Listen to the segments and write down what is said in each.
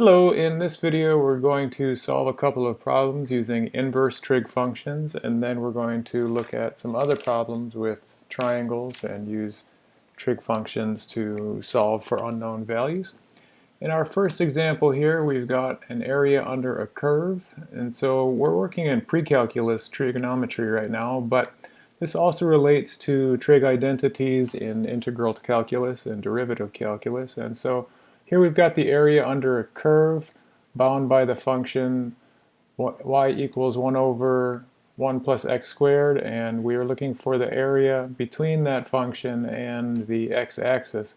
Hello, in this video we're going to solve a couple of problems using inverse trig functions, and then we're going to look at some other problems with triangles and use trig functions to solve for unknown values. In our first example here we've got an area under a curve, and so we're working in precalculus trigonometry right now, but this also relates to trig identities in integral calculus and derivative calculus, and so here we've got the area under a curve bound by the function y equals 1 over 1 plus x squared, and we are looking for the area between that function and the x-axis.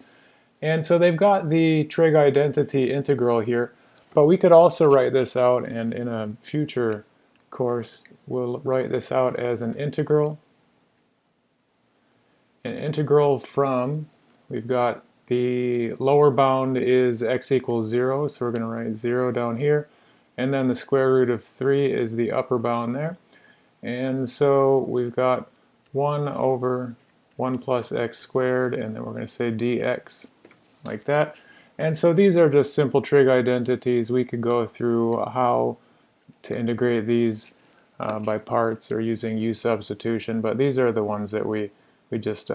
And so they've got the trig identity integral here, but we could also write this out, and in a future course we'll write this out as an integral. An integral from, we've got the lower bound is x equals 0, so we're going to write 0 down here, and then the square root of 3 is the upper bound there. And so we've got 1 over 1 plus x squared, and then we're going to say dx, like that. And so these are just simple trig identities. We could go through how to integrate these by parts or using u substitution, but these are the ones that we just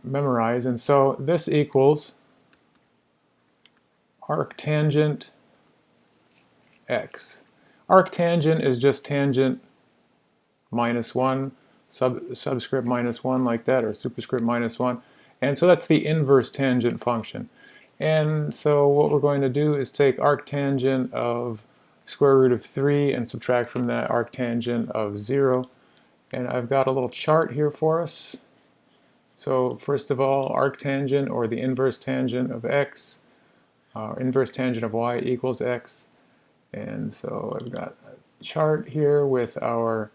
memorize. And so this equals arctangent x. Arctangent is just tangent minus 1, subscript minus 1, like that, or superscript minus 1. And so that's the inverse tangent function. And so what we're going to do is take arctangent of square root of 3 and subtract from that arctangent of 0. And I've got a little chart here for us. So first of all, arctangent, or the inverse tangent of x, inverse tangent of y equals x. And so I've got a chart here with our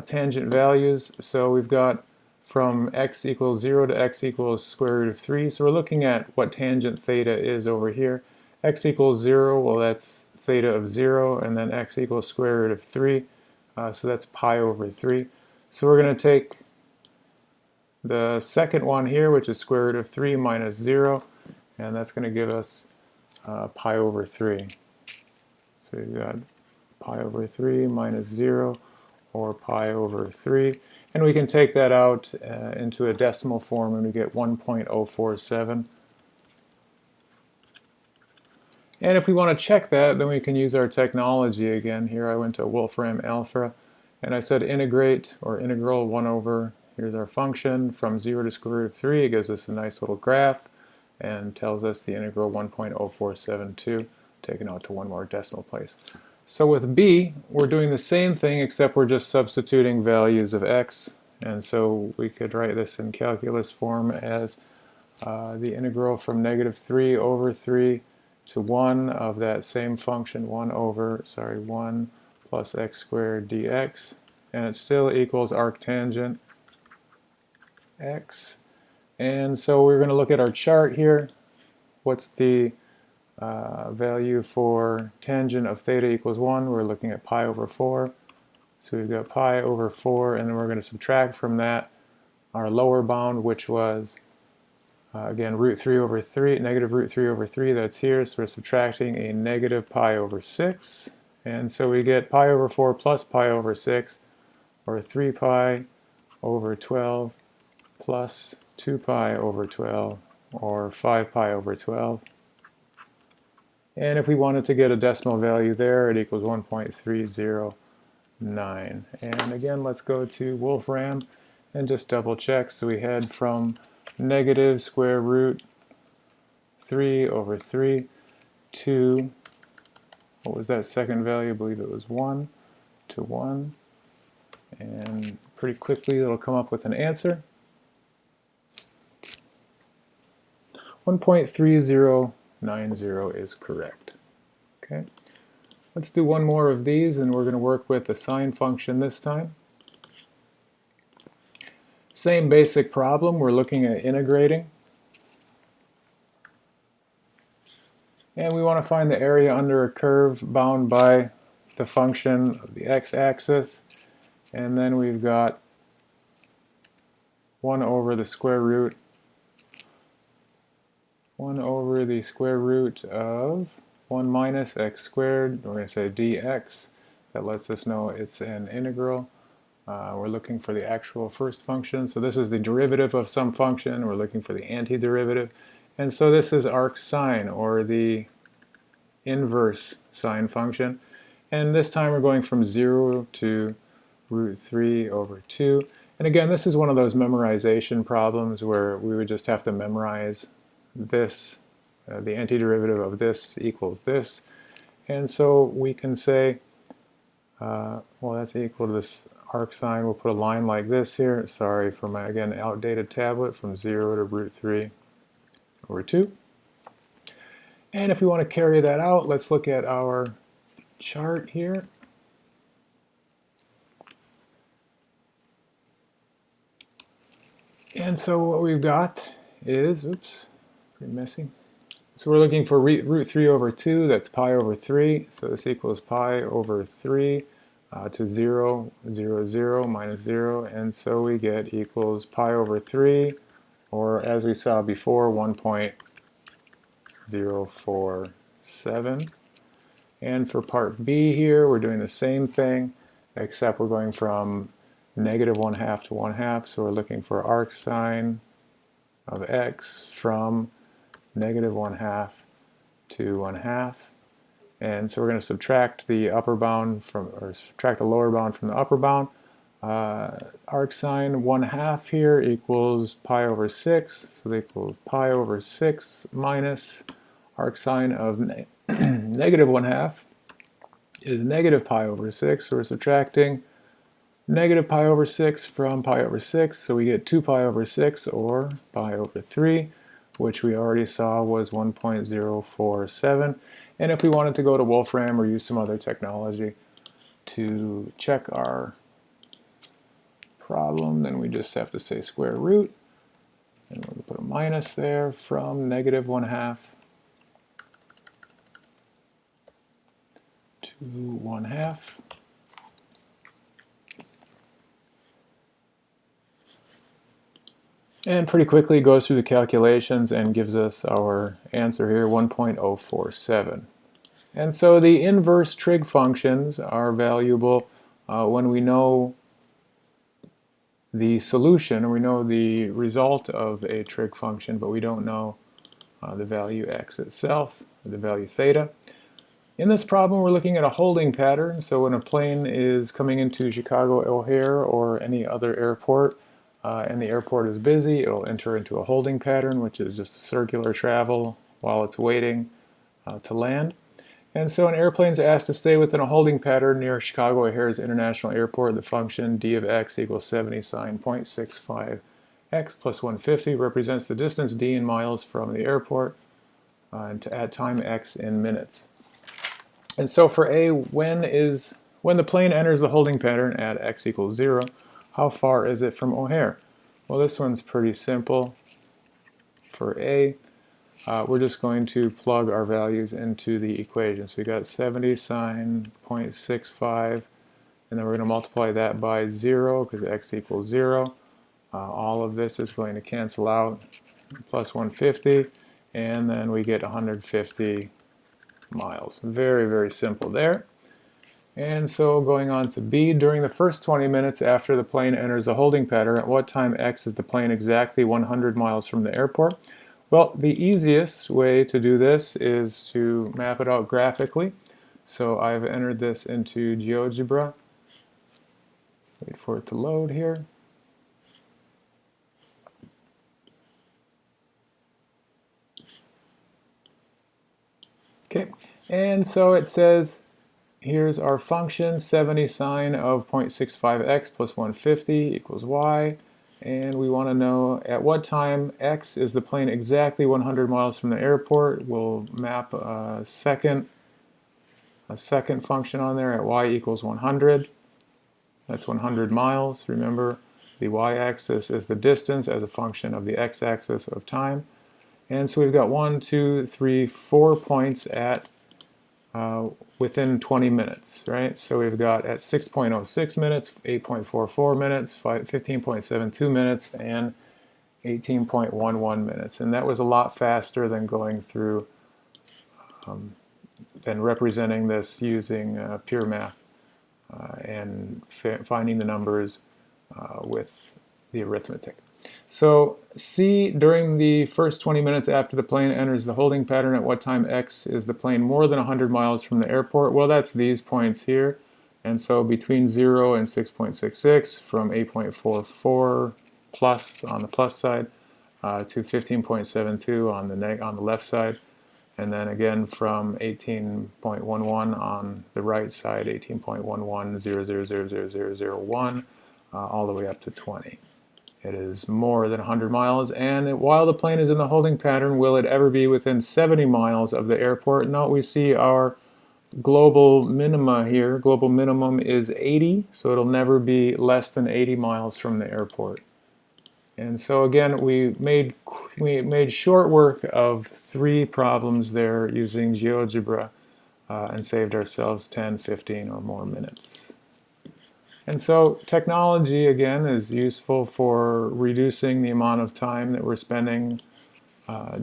tangent values. So we've got from x equals 0 to x equals square root of 3. So we're looking at what tangent theta is over here. X equals 0, well that's theta of 0, and then x equals square root of 3. So that's pi over 3. So we're going to take the second one here, which is square root of 3 minus 0, and that's going to give us pi over 3. So we've got pi over 3 minus 0, or pi over 3. And we can take that out into a decimal form, and we get 1.047. And if we want to check that, then we can use our technology again. Here I went to Wolfram Alpha, and I said integrate, or integral 1 over, here's our function, from 0 to square root of 3. It gives us a nice little graph and tells us the integral 1.0472, taken out to one more decimal place. So with b, we're doing the same thing, except we're just substituting values of x. And so we could write this in calculus form as the integral from negative 3 over 3 to 1 of that same function, 1 plus x squared dx, and it still equals arctangent x. And so we're going to look at our chart here. What's the value for tangent of theta equals 1? We're looking at pi over 4. So we've got pi over 4, and then we're going to subtract from that our lower bound, which was again root 3 over 3, negative root 3 over 3, that's here. So we're subtracting a negative pi over 6. And so we get pi over 4 plus pi over 6, or 3 pi over 12 plus 2 pi over 12, or 5 pi over 12. And if we wanted to get a decimal value there, it equals 1.309. And again, let's go to Wolfram and just double check. So we had from negative square root 3 over 3 to, what was that second value? I believe it was 1 to 1. And pretty quickly it'll come up with an answer. 1.3090 is correct. Okay, let's do one more of these, and we're going to work with the sine function this time. Same basic problem, we're looking at integrating. And we want to find the area under a curve bound by the function of the x-axis. And then we've got 1 over the square root 1 over the square root of 1 minus x squared. We're going to say dx. That lets us know it's an integral. We're looking for the actual first function. So this is the derivative of some function. We're looking for the antiderivative. And so this is arc sine, or the inverse sine function. And this time we're going from 0 to root 3 over 2. And again, this is one of those memorization problems where we would just have to memorize this, the antiderivative of this equals this. And so we can say, well, that's equal to this arc sine. We'll put a line like this here. Sorry for my, again, outdated tablet, from 0 to root 3 over 2. And if we want to carry that out, let's look at our chart here. And so what we've got is, oops, pretty messy. So we're looking for root 3 over 2, that's pi over 3. So this equals pi over 3 to 0, 0, 0, minus 0. And so we get equals pi over 3, or as we saw before, 1.047. And for part B here, we're doing the same thing, except we're going from negative 1/2 to 1/2. So we're looking for arc sine of x from negative 1/2 to 1/2. And so we're going to subtract the upper bound from, or subtract the lower bound from the upper bound. Arc sine 1/2 here equals pi over 6. So that equals pi over 6 minus arc sine of negative 1/2 is negative pi over 6. So we're subtracting negative pi over 6 from pi over 6. So we get 2 pi over 6, or pi over 3, which we already saw was 1.047. And if we wanted to go to Wolfram or use some other technology to check our problem, then we just have to say square root. And we're going to put a minus there from negative 1/2 to 1/2. And pretty quickly goes through the calculations and gives us our answer here, 1.047. And so the inverse trig functions are valuable when we know the solution, or we know the result of a trig function, but we don't know the value x itself, or the value theta. In this problem, we're looking at a holding pattern. So when a plane is coming into Chicago O'Hare or any other airport, and the airport is busy, it'll enter into a holding pattern, which is just a circular travel while it's waiting to land. And so an airplane is asked to stay within a holding pattern near Chicago O'Hare's International Airport. The function d of x equals 70 sine 0.65 x plus 150 represents the distance d in miles from the airport and at time x in minutes. And so for A, when the plane enters the holding pattern at x equals 0, how far is it from O'Hare? Well, this one's pretty simple. For A, we're just going to plug our values into the equation. So we got 70 sine 0.65, and then we're going to multiply that by 0 because x equals 0. All of this is going to cancel out, plus 150, and then we get 150 miles. Very, very simple there. And so going on to B, during the first 20 minutes after the plane enters a holding pattern, at what time x is the plane exactly 100 miles from the airport? Well, the easiest way to do this is to map it out graphically. So I've entered this into GeoGebra. Wait for it to load here. Okay, and so it says, here's our function, 70 sine of 0.65x plus 150 equals y. And we want to know at what time x is the plane exactly 100 miles from the airport. We'll map a second function on there at y equals 100. That's 100 miles. Remember, the y-axis is the distance as a function of the x-axis of time. And so we've got 1, 2, 3, 4 points at within 20 minutes, right? So we've got at 6.06 minutes, 8.44 minutes, 15.72 minutes, and 18.11 minutes. And that was a lot faster than going through, than representing this using pure math and finding the numbers with the arithmetic. So C, during the first 20 minutes after the plane enters the holding pattern, at what time X is the plane more than 100 miles from the airport? Well, that's these points here. And so between 0 and 6.66, from 8.44 plus on the plus side to 15.72 on the left side. And then again from 18.11 on the right side, 18.11000001, all the way up to 20. It is more than 100 miles, and while the plane is in the holding pattern, will it ever be within 70 miles of the airport? Note we see our global minima here. Global minimum is 80, so it'll never be less than 80 miles from the airport. And so again, we made short work of 3 problems there using GeoGebra and saved ourselves 10, 15, or more minutes. And so technology, again, is useful for reducing the amount of time that we're spending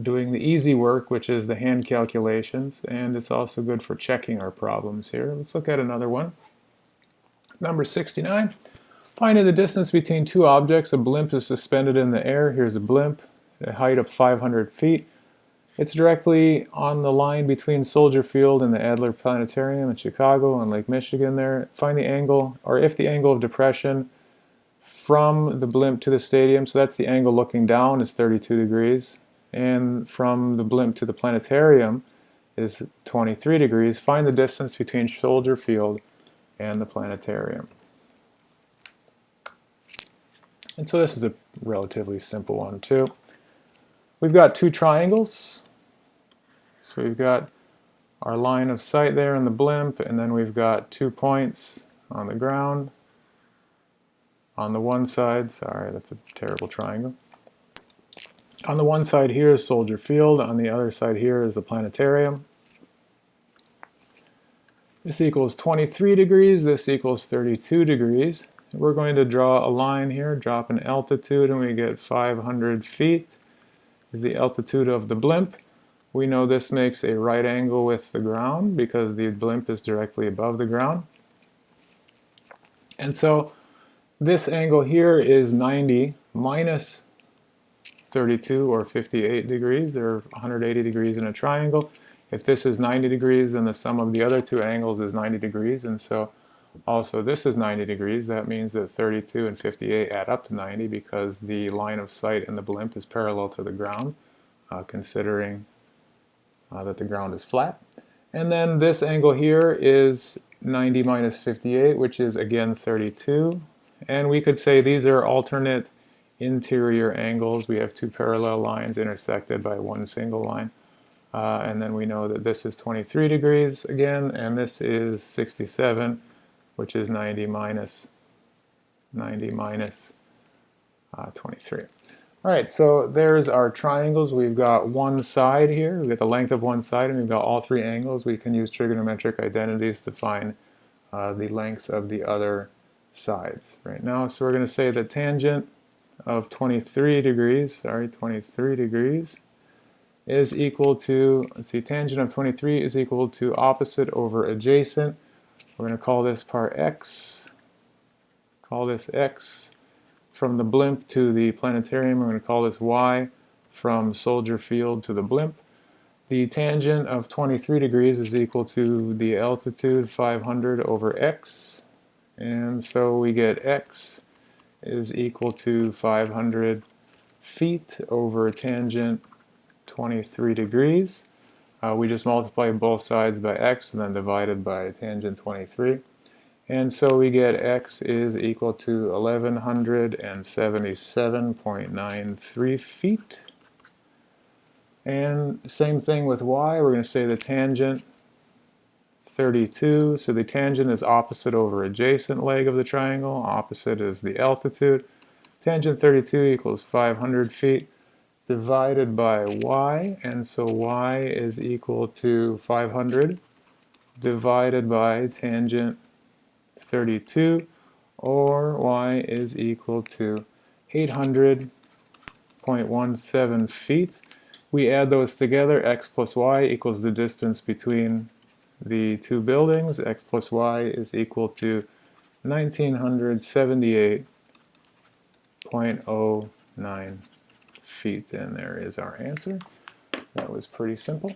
doing the easy work, which is the hand calculations, and it's also good for checking our problems here. Let's look at another one. Number 69. Finding the distance between 2 objects. A blimp is suspended in the air. Here's a blimp at a height of 500 feet. It's directly on the line between Soldier Field and the Adler Planetarium in Chicago and Lake Michigan there. Find the angle, or if the angle of depression from the blimp to the stadium, so that's the angle looking down, is 32 degrees. And from the blimp to the planetarium is 23 degrees. Find the distance between Soldier Field and the planetarium. And so this is a relatively simple one too. We've got 2 triangles. So we've got our line of sight there in the blimp, and then we've got 2 points on the ground. On the one side, sorry, that's a terrible triangle. On the one side here is Soldier Field, on the other side here is the planetarium. This equals 23 degrees, this equals 32 degrees. We're going to draw a line here, drop an altitude, and we get 500 feet is the altitude of the blimp. We know this makes a right angle with the ground because the blimp is directly above the ground. And so this angle here is 90 minus 32 or 58 degrees. There are 180 degrees in a triangle. If this is 90 degrees, then the sum of the other 2 angles is 90 degrees. And so also this is 90 degrees. That means that 32 and 58 add up to 90 because the line of sight in the blimp is parallel to the ground, considering that the ground is flat. And then this angle here is 90 minus 58, which is again 32. And we could say these are alternate interior angles. We have 2 parallel lines intersected by 1 single line. And then we know that this is 23 degrees again, and this is 67, which is 90 minus 23. All right, so there's our triangles. We've got one side here. We've got the length of one side, and we've got all 3 angles. We can use trigonometric identities to find the lengths of the other sides right now. So we're going to say the tangent of 23 degrees, is equal to, let's see, tangent of 23 is equal to opposite over adjacent. We're going to call this part x. Call this x. From the blimp to the planetarium, we're going to call this y. From Soldier Field to the blimp. The tangent of 23 degrees is equal to the altitude 500 over x. And so we get x is equal to 500 feet over tangent 23 degrees. We just multiply both sides by x and then divided by tangent 23. And so we get x is equal to 1177.93 feet. And same thing with y. We're going to say the tangent 32. So the tangent is opposite over adjacent leg of the triangle. Opposite is the altitude. Tangent 32 equals 500 feet divided by y. And so y is equal to 500 divided by tangent 32, or y is equal to 800.6 6.17 feet. We add those together, x plus y equals the distance between the two buildings. X plus y is equal to 1978.09 feet, and there is our answer. That was pretty simple.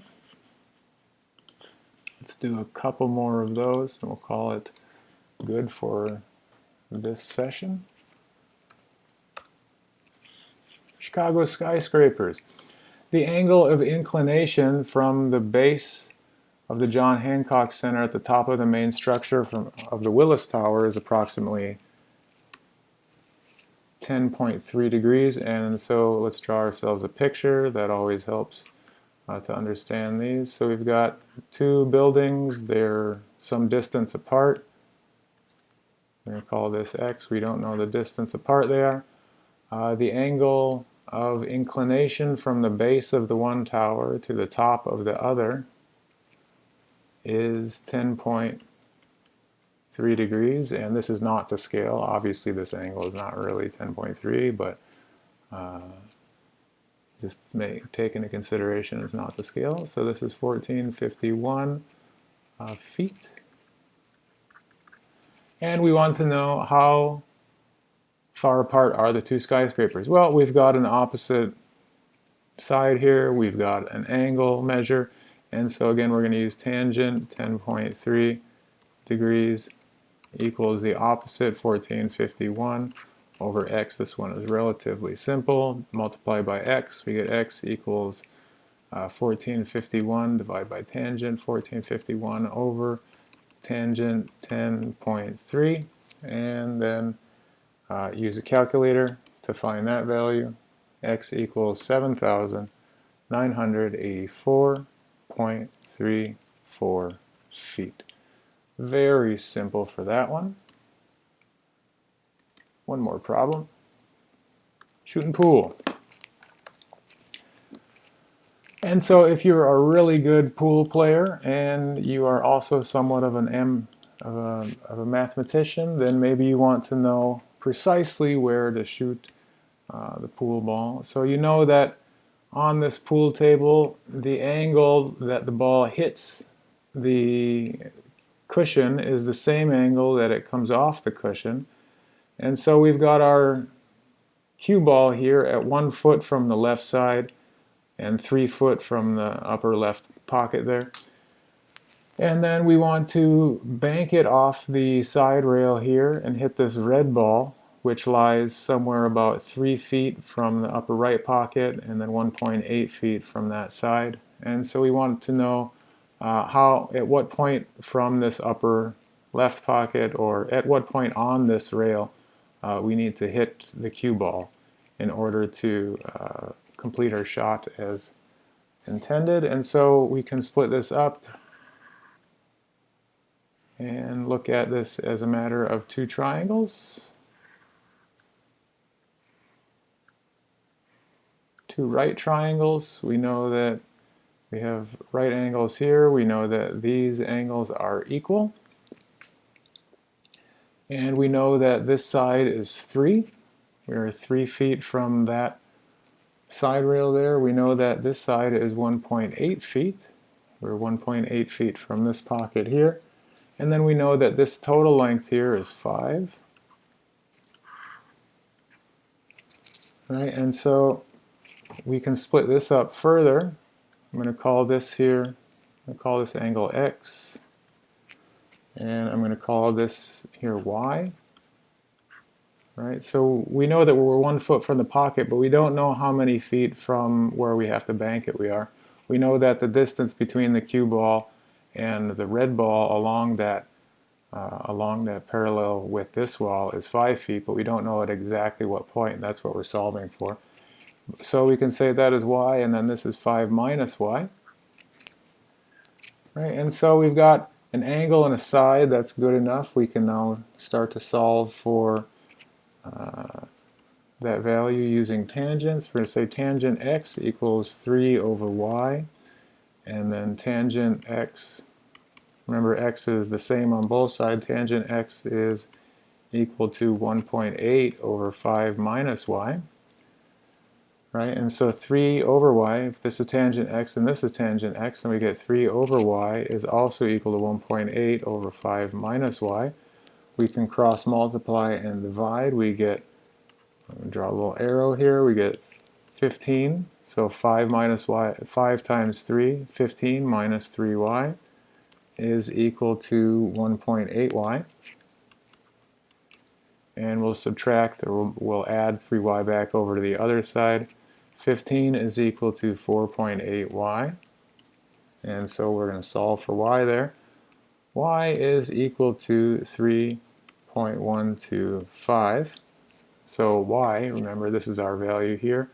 Let's do a couple more of those, and we'll call it good for this session. Chicago skyscrapers. The angle of inclination from the base of the John Hancock Center at the top of the main structure of the Willis Tower is approximately 10.3 degrees, and so let's draw ourselves a picture. That always helps to understand these. So we've got two buildings, they're some distance apart. I'm going to call this x. We don't know the distance apart they are. The angle of inclination from the base of the one tower to the top of the other is 10.3 degrees, and this is not to scale. Obviously this angle is not really 10.3, but just take into consideration it's not to scale. So this is 1451 feet. And we want to know how far apart are the two skyscrapers. Well, we've got an opposite side here, we've got an angle measure, and so again we're going to use tangent 10.3 degrees equals the opposite 1451 over x. This one is relatively simple. Multiply by x, we get x equals 1451 divided by tangent 1451 over tangent 10.3, and then use a calculator to find that value. X equals 7,984.34 feet. Very simple for that one. One more problem. Shooting pool. And so if you're a really good pool player and you are also somewhat of a mathematician, then maybe you want to know precisely where to shoot the pool ball. So you know that on this pool table, the angle that the ball hits the cushion is the same angle that it comes off the cushion. And so we've got our cue ball here at 1 foot from the left side and 3 foot from the upper left pocket there. And then we want to bank it off the side rail here and hit this red ball, which lies somewhere about 3 feet from the upper right pocket and then 1.8 feet from that side. And so we want to know at what point from this upper left pocket, or at what point on this rail we need to hit the cue ball in order to complete our shot as intended. And so we can split this up and look at this as a matter of two triangles. Two right triangles. We know that we have right angles here. We know that these angles are equal. And we know that this side is 3. We're 3 feet from that side rail there. We know that this side is 1.8 feet. We're 1.8 feet from this pocket here. And then we know that this total length here is 5. Right, and so we can split this up further. I'm going to call this here, I'm going to call this angle x, and I'm going to call this here y. Right, so we know that we're 1 foot from the pocket, but we don't know how many feet from where we have to bank it we are. We know that the distance between the cue ball and the red ball along that parallel with this wall is 5 feet, but we don't know at exactly what point. That's what we're solving for. So we can say that is y, and then this is 5 minus y. Right, and so we've got an angle and a side. That's good enough. We can now start to solve for that value using tangents. We're going to say tangent x equals 3 over y, and then tangent x, remember x is the same on both sides, tangent x is equal to 1.8 over 5 minus y. right? And so 3 over y, if this is tangent x and this is tangent x, then we get 3 over y is also equal to 1.8 over 5 minus y. We can cross multiply and divide. We get, I'm going to draw a little arrow here, we get 15. So 5 minus y, 5 times 3, 15 minus 3y is equal to 1.8y. And we'll subtract, or we'll add 3y back over to the other side. 15 is equal to 4.8y. And so we're going to solve for y there. Y is equal to 3.125. So y, remember this is our value here,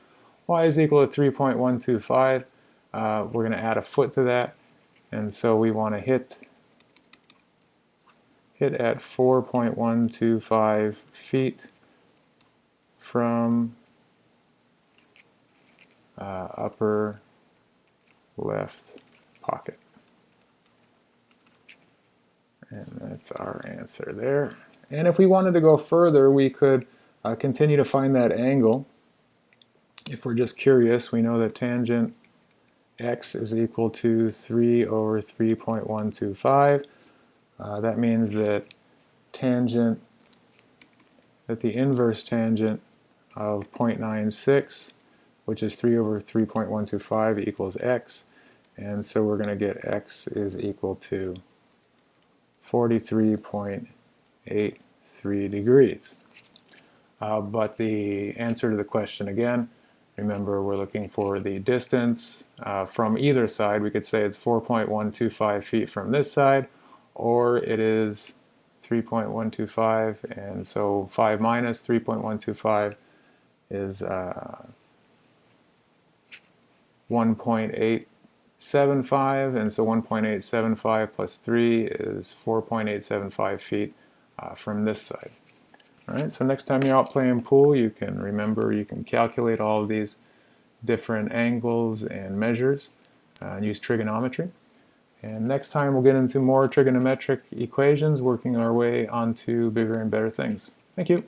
y is equal to 3.125. We're going to add a foot to that, and so we want to hit at 4.125 feet from upper left pocket. And that's our answer there. And if we wanted to go further, we could continue to find that angle. If we're just curious, we know that tangent x is equal to 3 over 3.125. That means that the inverse tangent of 0.96, which is 3 over 3.125, equals x. And so we're going to get x is equal to 43.83 degrees. But the answer to the question again, remember we're looking for the distance from either side. We could say it's 4.125 feet from this side, or it is 3.125, and so 5 minus 3.125 is 1.875, and so 1.875 plus 3 is 4.875 feet from this side. All right, so next time you're out playing pool, you can remember you can calculate all of these different angles and measures and use trigonometry. And next time we'll get into more trigonometric equations, working our way onto bigger and better things. Thank you.